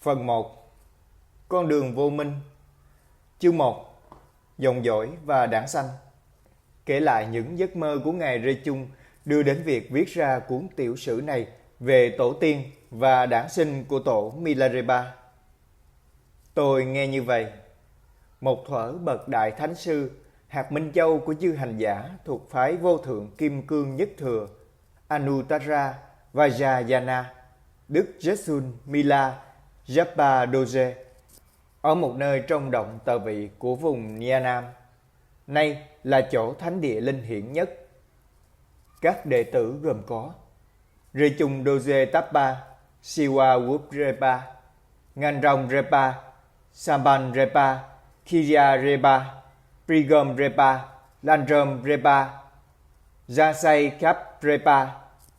Phần 1. Con đường vô minh. Chương 1. Dòng dõi và đảng xanh. Kể lại những giấc mơ của ngài Rê Chung đưa đến việc viết ra cuốn tiểu sử này về tổ tiên và đản sinh của tổ Milarepa. Tôi nghe như vậy. Một thuở bậc đại thánh sư, hạt minh châu của chư hành giả thuộc phái vô thượng kim cương nhất thừa Anuttara Vajrayana, Đức Jesun Mila Japadoje, ở một nơi trong động tờ vị của vùng Nha Nam, nay là chỗ thánh địa linh hiển nhất. Các đệ tử gồm có Rechung Doje Tapa, Siwa Wuprepa, Nganrong Repa, Samban Repa, Kirya Repa, Prigom Repa, Landrom Repa, Jasai Kap Repa,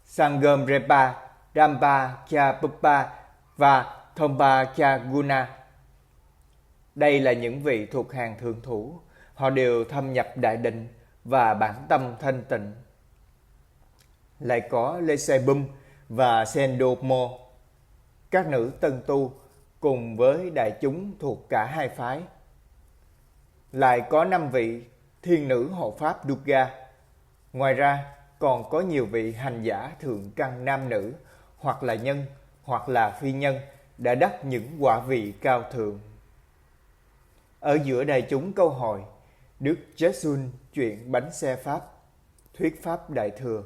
Sangam Repa, Rampa Kya Pupa và Thompa Kya Guna. Đây là những vị thuộc hàng thượng thủ. Họ đều thâm nhập đại định và bản tâm thanh tịnh. Lại có Lesebum và Sendomo, các nữ tân tu cùng với đại chúng thuộc cả hai phái. Lại có 5 vị thiên nữ hộ pháp Durga. Ngoài ra còn có nhiều vị hành giả thượng căn nam nữ, hoặc là nhân hoặc là phi nhân, đã đắc những quả vị cao thượng. Ở giữa đại chúng câu hỏi, Đức Jesun chuyện bánh xe Pháp, thuyết Pháp Đại Thừa.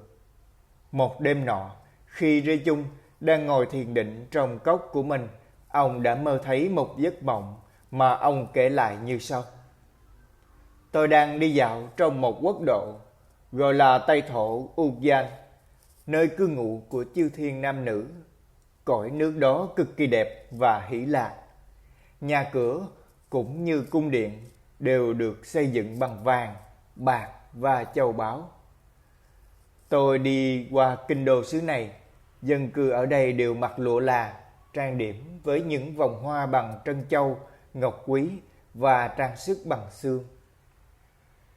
Một đêm nọ, khi Rê Chung đang ngồi thiền định trong cốc của mình, ông đã mơ thấy một giấc mộng mà ông kể lại như sau. Tôi đang đi dạo trong một quốc độ gọi là Tây Thổ Ujjain, nơi cư ngụ của chư thiên nam nữ. Cõi nước đó cực kỳ đẹp và hỷ lạc. Nhà cửa cũng như cung điện đều được xây dựng bằng vàng, bạc và châu báu. Tôi đi qua kinh đô xứ này, dân cư ở đây đều mặc lụa là, trang điểm với những vòng hoa bằng trân châu, ngọc quý và trang sức bằng xương.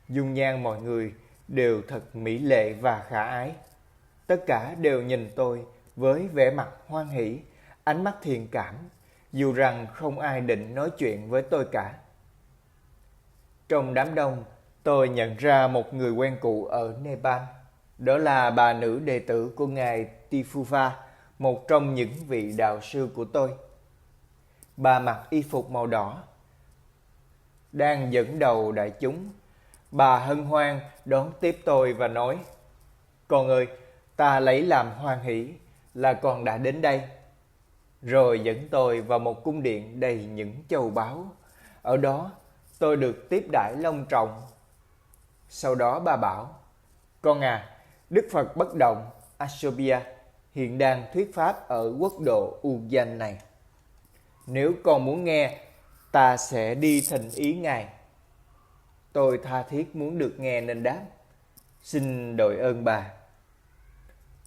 Dung nhan mọi người đều thật mỹ lệ và khả ái. Tất cả đều nhìn tôi với vẻ mặt hoan hỷ, ánh mắt thiện cảm, dù rằng không ai định nói chuyện với tôi cả. Trong đám đông, tôi nhận ra một người quen cũ ở Nepal. Đó là bà nữ đệ tử của ngài Tifuva, một trong những vị đạo sư của tôi. Bà mặc y phục màu đỏ, đang dẫn đầu đại chúng. Bà hân hoan đón tiếp tôi và nói: Con ơi, ta lấy làm hoan hỷ là con đã đến đây. Rồi dẫn tôi vào một cung điện đầy những châu báu. Ở đó tôi được tiếp đãi long trọng. Sau đó bà bảo: Con à, Đức Phật Bất Động Ashobiya hiện đang thuyết pháp ở quốc độ Ujjain này. Nếu con muốn nghe, ta sẽ đi thỉnh ý ngài. Tôi tha thiết muốn được nghe nên đáp: Xin đội ơn bà.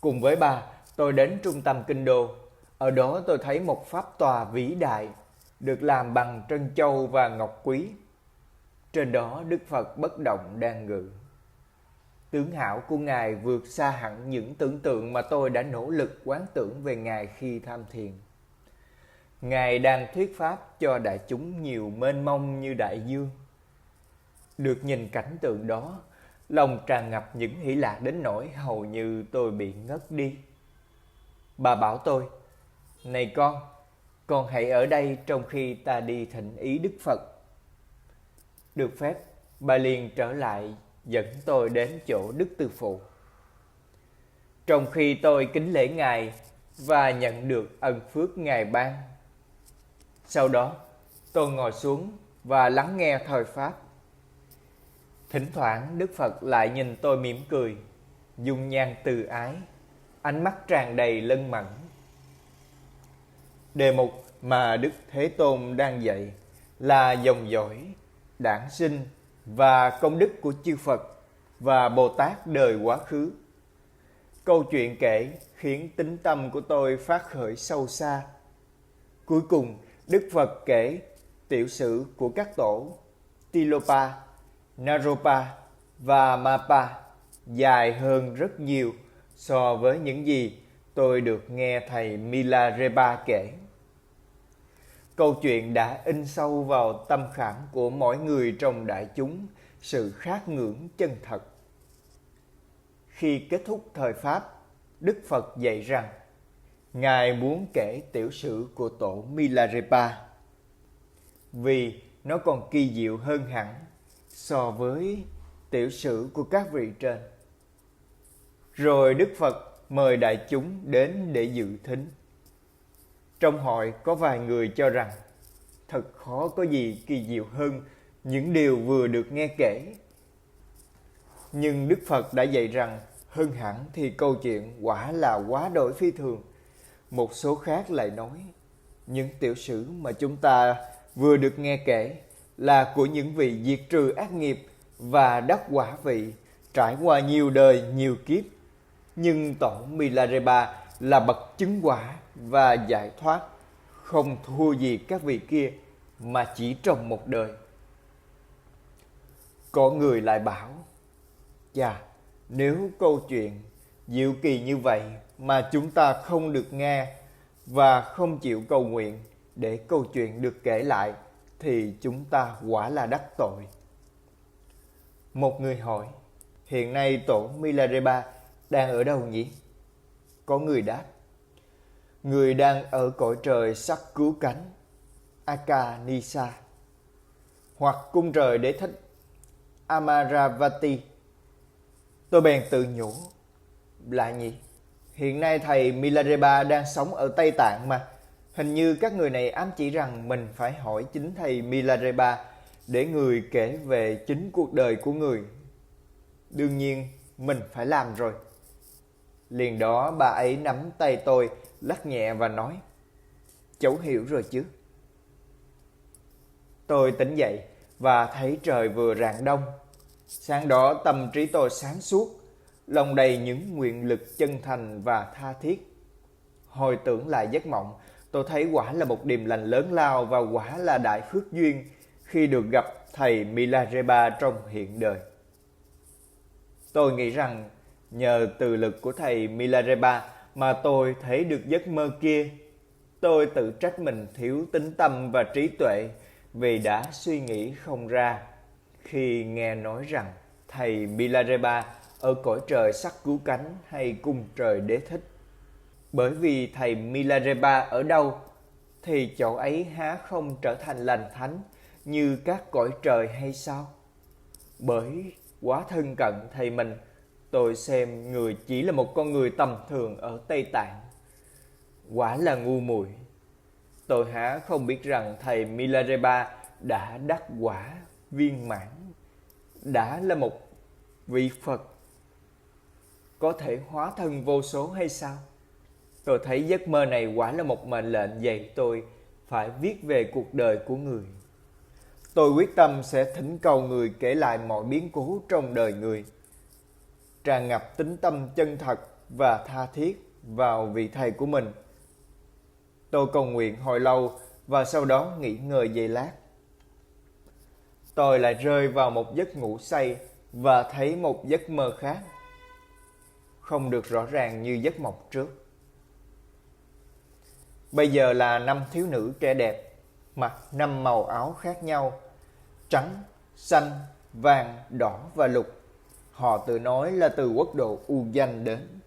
Cùng với bà, tôi đến trung tâm kinh đô. Ở đó tôi thấy một pháp tòa vĩ đại, được làm bằng trân châu và ngọc quý. Trên đó Đức Phật Bất Động đang ngự. Tướng hảo của ngài vượt xa hẳn những tưởng tượng mà tôi đã nỗ lực quán tưởng về ngài khi tham thiền. Ngài đang thuyết pháp cho đại chúng nhiều mênh mông như đại dương. Được nhìn cảnh tượng đó, lòng tràn ngập những hỷ lạc đến nỗi hầu như tôi bị ngất đi. Bà bảo tôi: Này con hãy ở đây trong khi ta đi thỉnh ý Đức Phật. Được phép, bà liền trở lại dẫn tôi đến chỗ Đức Từ Phụ. Trong khi tôi kính lễ ngài và nhận được ân phước ngài ban, sau đó tôi ngồi xuống và lắng nghe thời pháp. Thỉnh thoảng Đức Phật lại nhìn tôi mỉm cười, dung nhan từ ái, ánh mắt tràn đầy lân mẫn. Đề mục mà Đức Thế Tôn đang dạy là dòng dõi, đản sinh và công đức của chư Phật và Bồ Tát đời quá khứ. Câu chuyện kể khiến tính tâm của tôi phát khởi sâu xa. Cuối cùng, Đức Phật kể tiểu sử của các tổ Tilopa, Naropa và Mapa dài hơn rất nhiều so với những gì tôi được nghe thầy Milarepa kể. Câu chuyện đã in sâu vào tâm khảm của mỗi người trong đại chúng sự khát ngưỡng chân thật. Khi kết thúc thời Pháp, Đức Phật dạy rằng Ngài muốn kể tiểu sử của tổ Milarepa vì nó còn kỳ diệu hơn hẳn so với tiểu sử của các vị trên. Rồi Đức Phật mời đại chúng đến để dự thính. Trong hội có vài người cho rằng thật khó có gì kỳ diệu hơn những điều vừa được nghe kể. Nhưng Đức Phật đã dạy rằng hơn hẳn thì câu chuyện quả là quá đổi phi thường. Một số khác lại nói, những tiểu sử mà chúng ta vừa được nghe kể là của những vị diệt trừ ác nghiệp và đắc quả vị, trải qua nhiều đời, nhiều kiếp. Nhưng tổ Milarepa là bậc chứng quả và giải thoát, không thua gì các vị kia mà chỉ trong một đời. Có người lại bảo, chà, nếu câu chuyện diệu kỳ như vậy mà chúng ta không được nghe và không chịu cầu nguyện để câu chuyện được kể lại thì chúng ta quả là đắc tội. Một người hỏi, hiện nay tổ Milarepa đang ở đâu nhỉ? Có người đáp, người đang ở cõi trời sắc cứu cánh, Akanisa, hoặc cung trời đế thích, Amaravati. Tôi bèn tự nhủ, lạ nhỉ, hiện nay thầy Milarepa đang sống ở Tây Tạng mà. Hình như các người này ám chỉ rằng mình phải hỏi chính thầy Milarepa để người kể về chính cuộc đời của người. Đương nhiên mình phải làm rồi. Liền đó bà ấy nắm tay tôi, lắc nhẹ và nói, cháu hiểu rồi chứ. Tôi tỉnh dậy và thấy trời vừa rạng đông. Sáng đó tâm trí tôi sáng suốt, lòng đầy những nguyện lực chân thành và tha thiết. Hồi tưởng lại giấc mộng, tôi thấy quả là một điềm lành lớn lao và quả là đại phước duyên khi được gặp thầy Milarepa trong hiện đời. Tôi nghĩ rằng nhờ từ lực của thầy Milarepa mà tôi thấy được giấc mơ kia. Tôi tự trách mình thiếu tín tâm và trí tuệ vì đã suy nghĩ không ra khi nghe nói rằng thầy Milarepa ở cõi trời sắc cứu cánh hay cung trời đế thích. Bởi vì thầy Milarepa ở đâu thì chỗ ấy há không trở thành lành thánh như các cõi trời hay sao? Bởi quá thân cận thầy mình, tôi xem người chỉ là một con người tầm thường ở Tây Tạng. Quả là ngu muội. Tôi há không biết rằng thầy Milarepa đã đắc quả viên mãn, đã là một vị Phật, có thể hóa thân vô số hay sao? Tôi thấy giấc mơ này quả là một mệnh lệnh dạy tôi phải viết về cuộc đời của người. Tôi quyết tâm sẽ thỉnh cầu người kể lại mọi biến cố trong đời người, tràn ngập tín tâm chân thật và tha thiết vào vị thầy của mình. Tôi cầu nguyện hồi lâu và sau đó nghỉ ngơi giây lát. Tôi lại rơi vào một giấc ngủ say và thấy một giấc mơ khác, không được rõ ràng như giấc mộng trước. Bây giờ là 5 thiếu nữ trẻ đẹp, mặc 5 màu áo khác nhau, trắng, xanh, vàng, đỏ và lục. Họ tự nói là từ quốc độ U Danh đến.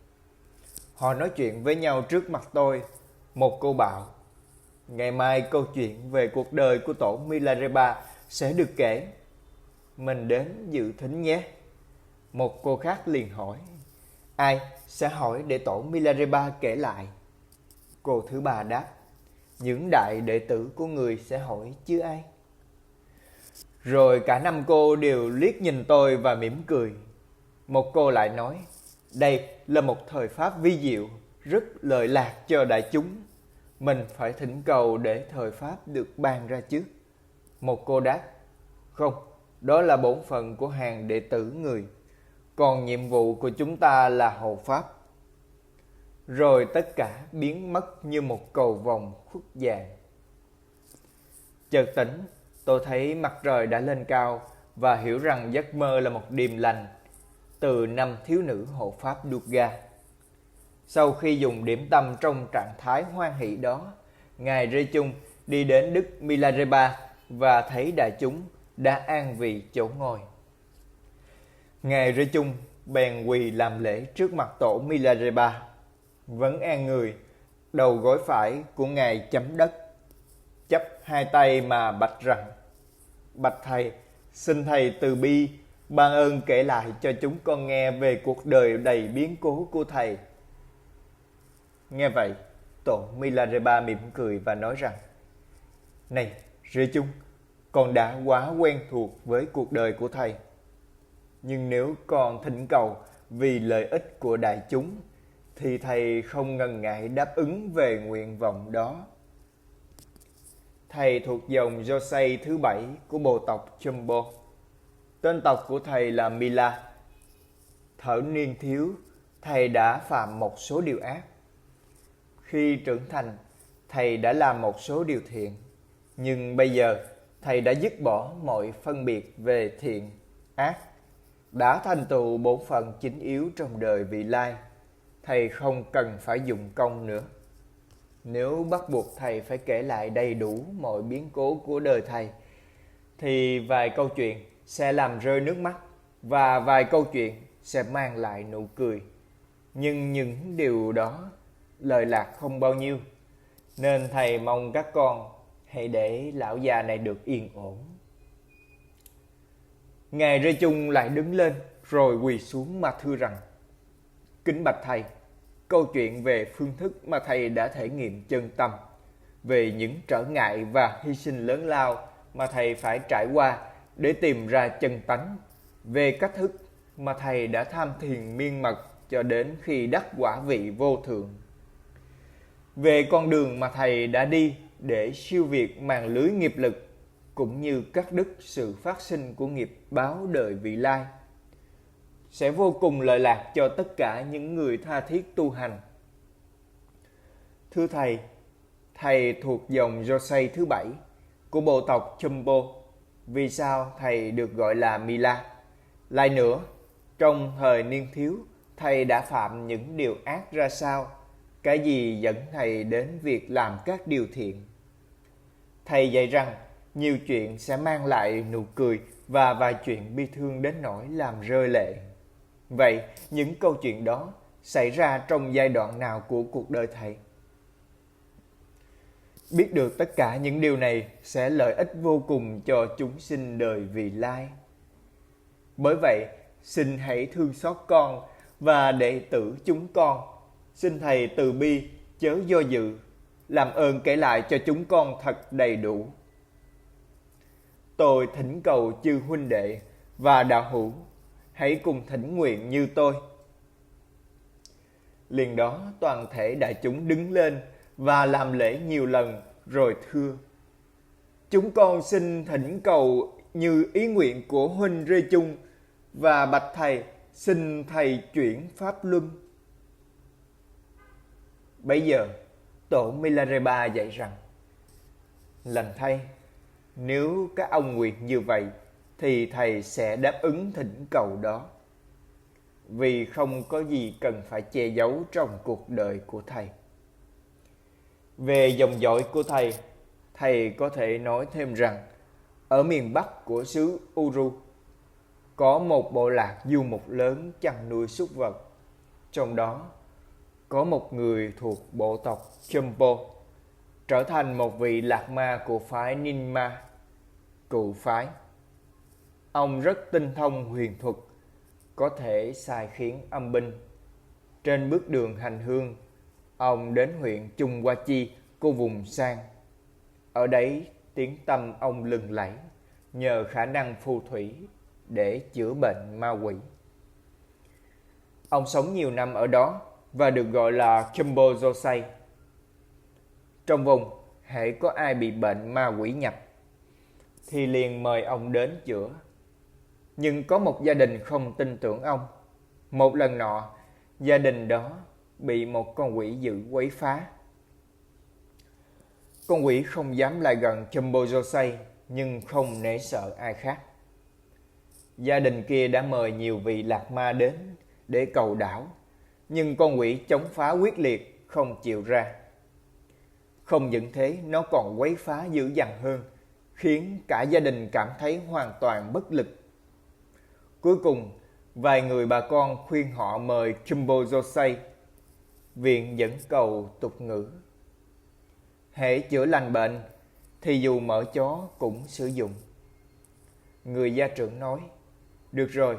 Họ nói chuyện với nhau trước mặt tôi. Một cô bảo, ngày mai câu chuyện về cuộc đời của tổ Milarepa sẽ được kể. Mình đến dự thính nhé. Một cô khác liền hỏi, ai sẽ hỏi để tổ Milarepa kể lại? Cô thứ ba đáp, những đại đệ tử của người sẽ hỏi chứ ai. Rồi cả 5 cô đều liếc nhìn tôi và mỉm cười. Một cô lại nói, đây là một thời pháp vi diệu, rất lợi lạc cho đại chúng. Mình phải thỉnh cầu để thời pháp được ban ra trước. Một cô đáp, không, đó là bổn phận của hàng đệ tử người. Còn nhiệm vụ của chúng ta là hộ pháp. Rồi tất cả biến mất như một cầu vồng khuất dạng. Chợt tỉnh, tôi thấy mặt trời đã lên cao và hiểu rằng giấc mơ là một điềm lành từ 5 thiếu nữ hộ pháp Durga. Sau khi dùng điểm tâm trong trạng thái hoan hỷ đó, Ngài Rê Chung đi đến Đức Milarepa và thấy đại chúng đã an vị chỗ ngồi. Ngài Rê Chung bèn quỳ làm lễ trước mặt tổ Milarepa, vấn an người, đầu gối phải của Ngài chấm đất, chắp hai tay mà bạch rằng: Bạch Thầy, xin Thầy từ bi, ban ơn kể lại cho chúng con nghe về cuộc đời đầy biến cố của Thầy. Nghe vậy, tổ Milarepa mỉm cười và nói rằng: Này Rê Chung, con đã quá quen thuộc với cuộc đời của Thầy. Nhưng nếu con thỉnh cầu vì lợi ích của đại chúng, thì Thầy không ngần ngại đáp ứng về nguyện vọng đó. Thầy thuộc dòng Josei thứ 7 của bộ tộc Chombo. Tên tộc của Thầy là Mila. Thuở niên thiếu, Thầy đã phạm một số điều ác. Khi trưởng thành, Thầy đã làm một số điều thiện. Nhưng bây giờ, Thầy đã dứt bỏ mọi phân biệt về thiện, ác, đã thành tựu bổn phận chính yếu trong đời vị lai. Thầy không cần phải dùng công nữa. Nếu bắt buộc Thầy phải kể lại đầy đủ mọi biến cố của đời Thầy, thì vài câu chuyện sẽ làm rơi nước mắt và vài câu chuyện sẽ mang lại nụ cười. Nhưng những điều đó lời lạc không bao nhiêu, nên Thầy mong các con hãy để lão già này được yên ổn. Ngài Rê Chung lại đứng lên rồi quỳ xuống mà thưa rằng: Kính bạch Thầy, câu chuyện về phương thức mà Thầy đã thể nghiệm chân tâm, về những trở ngại và hy sinh lớn lao mà Thầy phải trải qua để tìm ra chân tánh, về cách thức mà Thầy đã tham thiền miên mật cho đến khi đắc quả vị vô thượng, về con đường mà Thầy đã đi để siêu việt màn lưới nghiệp lực, cũng như cắt đứt sự phát sinh của nghiệp báo đời vị lai, sẽ vô cùng lợi lạc cho tất cả những người tha thiết tu hành. Thưa Thầy, Thầy thuộc dòng Josei thứ 7 của bộ tộc Chombo. Vì sao Thầy được gọi là Mila? Lại nữa, trong thời niên thiếu, Thầy đã phạm những điều ác ra sao? Cái gì dẫn Thầy đến việc làm các điều thiện? Thầy dạy rằng nhiều chuyện sẽ mang lại nụ cười và vài chuyện bi thương đến nỗi làm rơi lệ. Vậy, những câu chuyện đó xảy ra trong giai đoạn nào của cuộc đời Thầy? Biết được tất cả những điều này sẽ lợi ích vô cùng cho chúng sinh đời vị lai. Bởi vậy, xin hãy thương xót con và đệ tử chúng con. Xin Thầy từ bi, chớ do dự, làm ơn kể lại cho chúng con thật đầy đủ. Tôi thỉnh cầu chư huynh đệ và đạo hữu hãy cùng thỉnh nguyện như tôi. Liền đó toàn thể đại chúng đứng lên và làm lễ nhiều lần rồi thưa: Chúng con xin thỉnh cầu như ý nguyện của huynh Rê Chung, và bạch Thầy xin Thầy chuyển pháp luân. Bấy giờ tổ Milarepa dạy rằng: Lành thay, nếu các ông nguyện như vậy thì Thầy sẽ đáp ứng thỉnh cầu đó, vì không có gì cần phải che giấu trong cuộc đời của Thầy. Về dòng dõi của Thầy, Thầy có thể nói thêm rằng ở miền Bắc của xứ Uru có một bộ lạc du mục lớn chăn nuôi súc vật. Trong đó có một người thuộc bộ tộc Chompo trở thành một vị lạc ma của phái Ninma, cựu phái. Ông rất tinh thông huyền thuật, có thể sai khiến âm binh. Trên bước đường hành hương, ông đến huyện Chung Qua Chi của vùng Sang. Ở đấy tiếng tăm ông lừng lẫy nhờ khả năng phù thủy để chữa bệnh ma quỷ. Ông sống nhiều năm ở đó và được gọi là Chombo Josei. Trong vùng, hễ có ai bị bệnh ma quỷ nhập thì liền mời ông đến chữa. Nhưng có một gia đình không tin tưởng ông. Một lần nọ, gia đình đó bị một con quỷ dữ quấy phá. Con quỷ không dám lại gần Chombo Josei, nhưng không nể sợ ai khác. Gia đình kia đã mời nhiều vị lạc ma đến để cầu đảo, nhưng con quỷ chống phá quyết liệt, không chịu ra. Không những thế, nó còn quấy phá dữ dằn hơn, khiến cả gia đình cảm thấy hoàn toàn bất lực. Cuối cùng, vài người bà con khuyên họ mời Jumbo Josei. Viện dẫn cầu tục ngữ: hễ chữa lành bệnh thì dù mỡ chó cũng sử dụng. Người gia trưởng nói: được rồi,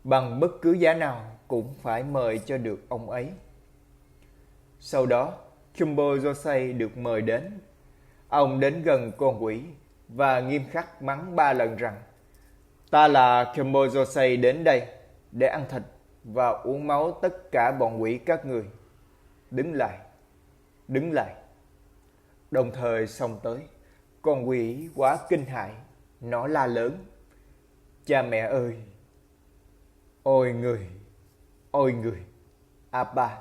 bằng bất cứ giá nào cũng phải mời cho được ông ấy. Sau đó, Jumbo Josei được mời đến. Ông đến gần con quỷ và nghiêm khắc mắng 3 lần rằng: ta là Jumbo Josei đến đây để ăn thịt và uống máu tất cả bọn quỷ các người. Đứng lại, đứng lại. Đồng thời xông tới, con quỷ quá kinh hãi, nó la lớn: cha mẹ ơi! Ôi người! Ôi người! Abba!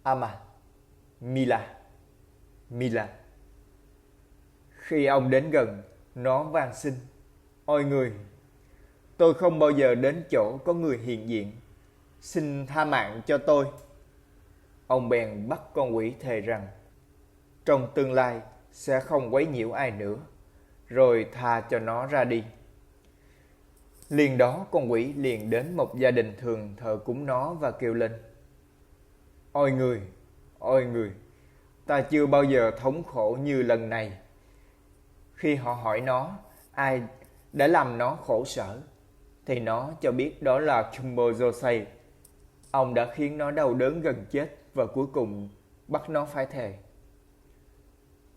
Ama! Mila! Mila! Khi ông đến gần, nó van xin: ôi người! Tôi không bao giờ đến chỗ có người hiện diện. Xin tha mạng cho tôi. Ông bèn bắt con quỷ thề rằng trong tương lai sẽ không quấy nhiễu ai nữa, rồi tha cho nó ra đi. Liền đó con quỷ liền đến một gia đình thường thờ cúng nó và kêu lên: ôi người! Ôi người! Ta chưa bao giờ thống khổ như lần này. Khi họ hỏi nó ai đã làm nó khổ sở, thì nó cho biết đó là Jumbo Josei. Ông đã khiến nó đau đớn gần chết và cuối cùng bắt nó phải thề.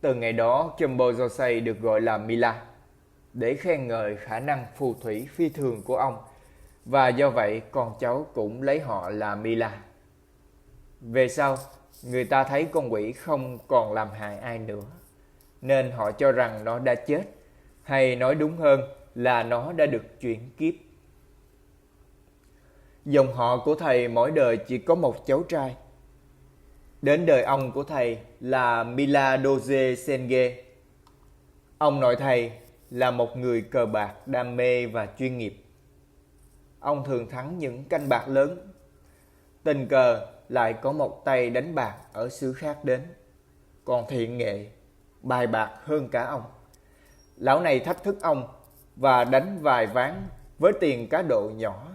Từ ngày đó, Jumbo Josei được gọi là Mila, để khen ngợi khả năng phù thủy phi thường của ông, và do vậy con cháu cũng lấy họ là Mila. Về sau, người ta thấy con quỷ không còn làm hại ai nữa, nên họ cho rằng nó đã chết, hay nói đúng hơn là nó đã được chuyển kiếp. Dòng họ của thầy mỗi đời chỉ có một cháu trai. Đến đời ông của thầy là Mila Doge Senge. Ông nội thầy là một người cờ bạc đam mê và chuyên nghiệp. Ông thường thắng những canh bạc lớn. Tình cờ lại có một tay đánh bạc ở xứ khác đến, còn thiện nghệ, bài bạc hơn cả ông. Lão này thách thức ông và đánh vài ván với tiền cá độ nhỏ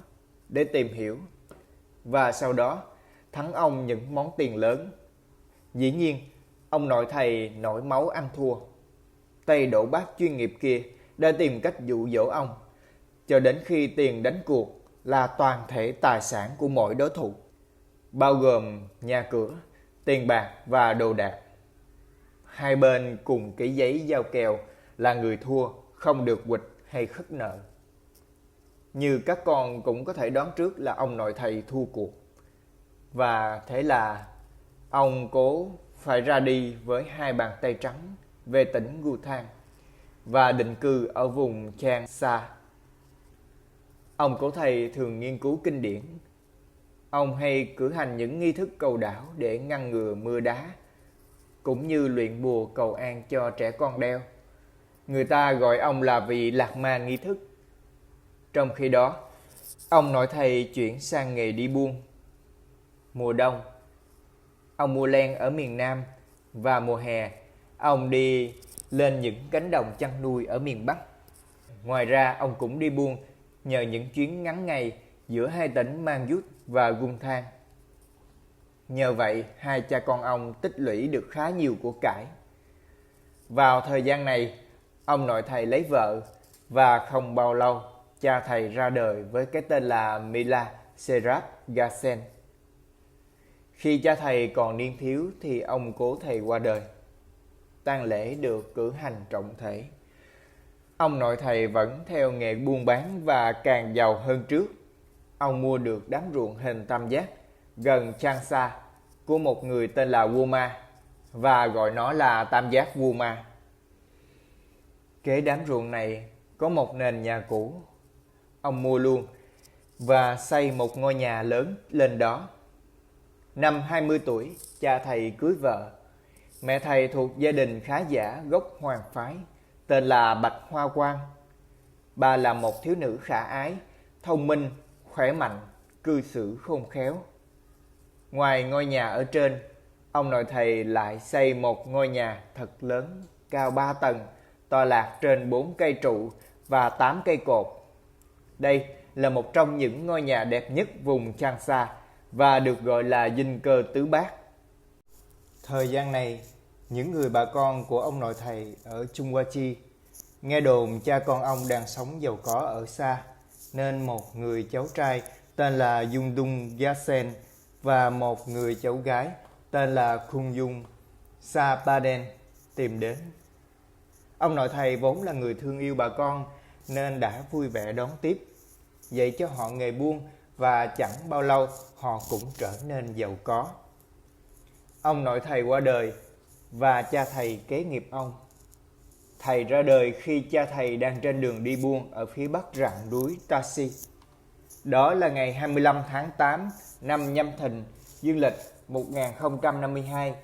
để tìm hiểu, và sau đó thắng ông những món tiền lớn. Dĩ nhiên, ông nội thầy nổi máu ăn thua. Tay đổ bát chuyên nghiệp kia đã tìm cách dụ dỗ ông, cho đến khi tiền đánh cuộc là toàn thể tài sản của mỗi đối thủ, bao gồm nhà cửa, tiền bạc và đồ đạc. Hai bên cùng ký giấy giao kèo là người thua không được quỵt hay khất nợ. Như các con cũng có thể đoán trước là ông nội thầy thua cuộc, và thế là ông cố phải ra đi với hai bàn tay trắng về tỉnh Gutan và định cư ở vùng Changsha. Ông cố thầy thường nghiên cứu kinh điển. Ông hay cử hành những nghi thức cầu đảo để ngăn ngừa mưa đá, cũng như luyện bùa cầu an cho trẻ con đeo. Người ta gọi ông là vị lạc ma nghi thức. Trong khi đó, ông nội thầy chuyển sang nghề đi buôn. Mùa đông, ông mua len ở miền Nam, và mùa hè, ông đi lên những cánh đồng chăn nuôi ở miền Bắc. Ngoài ra, ông cũng đi buôn nhờ những chuyến ngắn ngày giữa hai tỉnh Manjut và Guntan. Nhờ vậy, hai cha con ông tích lũy được khá nhiều của cải. Vào thời gian này, ông nội thầy lấy vợ, và không bao lâu, cha thầy ra đời với cái tên là Mila Serap Gassen. Khi cha thầy còn niên thiếu thì ông cố thầy qua đời. Tang lễ được cử hành trọng thể. Ông nội thầy vẫn theo nghề buôn bán và càng giàu hơn trước. Ông mua được đám ruộng hình tam giác gần Changsha của một người tên là Woma, và gọi nó là tam giác Woma. Kế đám ruộng này có một nền nhà cũ. Ông mua luôn và xây một ngôi nhà lớn lên đó. Năm 20 tuổi, cha thầy cưới vợ. Mẹ thầy thuộc gia đình khá giả gốc Hoàng phái, tên là Bạch Hoa Quang. Bà là một thiếu nữ khả ái, thông minh, khỏe mạnh, cư xử khôn khéo. Ngoài ngôi nhà ở trên, ông nội thầy lại xây một ngôi nhà thật lớn, cao 3 tầng, tọa lạc trên 4 cây trụ và 8 cây cột. Đây là một trong những ngôi nhà đẹp nhất vùng Changsha và được gọi là dinh cơ tứ bát. Thời gian này, những người bà con của ông nội thầy ở Trung Hoa Chi nghe đồn cha con ông đang sống giàu có ở xa, nên một người cháu trai tên là Dung Dung Yasen và một người cháu gái tên là Khung Dung Sa Paden tìm đến. Ông nội thầy vốn là người thương yêu bà con nên đã vui vẻ đón tiếp, dạy cho họ nghề buôn và chẳng bao lâu họ cũng trở nên giàu có. Ông nội thầy qua đời và cha thầy kế nghiệp ông. Thầy ra đời khi cha thầy đang trên đường đi buôn ở phía bắc rặng núi Tashi. Đó là ngày 25 tháng 8 năm Nhâm Thìn, dương lịch 1052.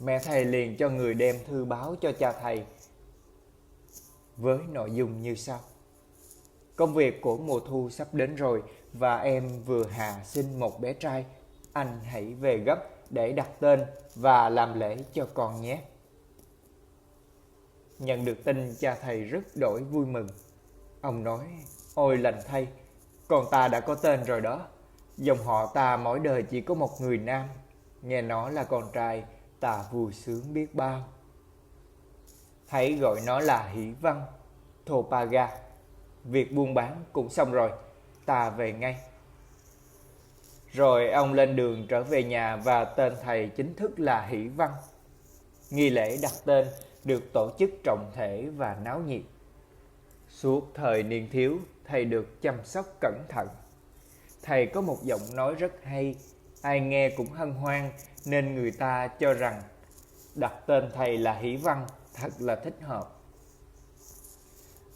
Mẹ thầy liền cho người đem thư báo cho cha thầy với nội dung như sau: công việc của mùa thu sắp đến rồi và em vừa hạ sinh một bé trai. Anh hãy về gấp để đặt tên và làm lễ cho con nhé. Nhận được tin, cha thầy rất đổi vui mừng. Ông nói: ôi lành thay, con ta đã có tên rồi đó. Dòng họ ta mỗi đời chỉ có một người nam. Nghe nó là con trai, ta vui sướng biết bao. Hãy gọi nó là Hỷ Văn, Thopaga. Việc buôn bán cũng xong rồi, ta về ngay. Rồi ông lên đường trở về nhà và tên thầy chính thức là Hỷ Văn. Nghi lễ đặt tên được tổ chức trọng thể và náo nhiệt. Suốt thời niên thiếu, thầy được chăm sóc cẩn thận. Thầy có một giọng nói rất hay, ai nghe cũng hân hoan nên người ta cho rằng đặt tên thầy là Hỷ Văn thật là thích hợp.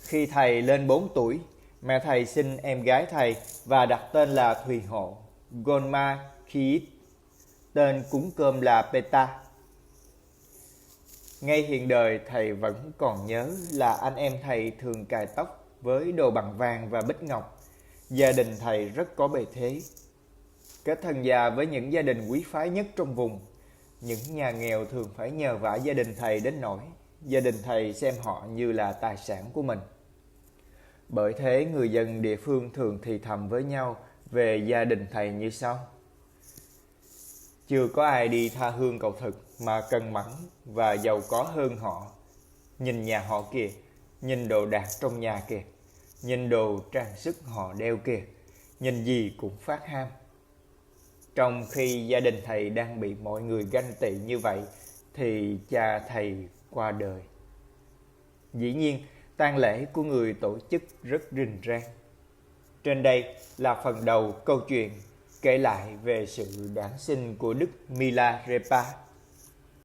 Khi thầy lên 4 tuổi, mẹ thầy sinh em gái thầy và đặt tên là Thùy Hộ, Gonma Khiit, tên cúng cơm là Peta. Ngay hiện đời, thầy vẫn còn nhớ là anh em thầy thường cài tóc với đồ bằng vàng và bích ngọc. Gia đình thầy rất có bề thế, kết thân gia với những gia đình quý phái nhất trong vùng. Những nhà nghèo thường phải nhờ vả gia đình thầy đến nỗi gia đình thầy xem họ như là tài sản của mình. Bởi thế người dân địa phương thường thì thầm với nhau về gia đình thầy như sau: chưa có ai đi tha hương cầu thực mà cần mẫn và giàu có hơn họ. Nhìn nhà họ kìa, nhìn đồ đạc trong nhà kìa, nhìn đồ trang sức họ đeo kìa, nhìn gì cũng phát ham. Trong khi gia đình thầy đang bị mọi người ganh tị như vậy thì cha thầy qua đời. Dĩ nhiên, tang lễ của người tổ chức rất rình rang. Trên đây là phần đầu câu chuyện kể lại về sự đản sinh của Đức Milarepa.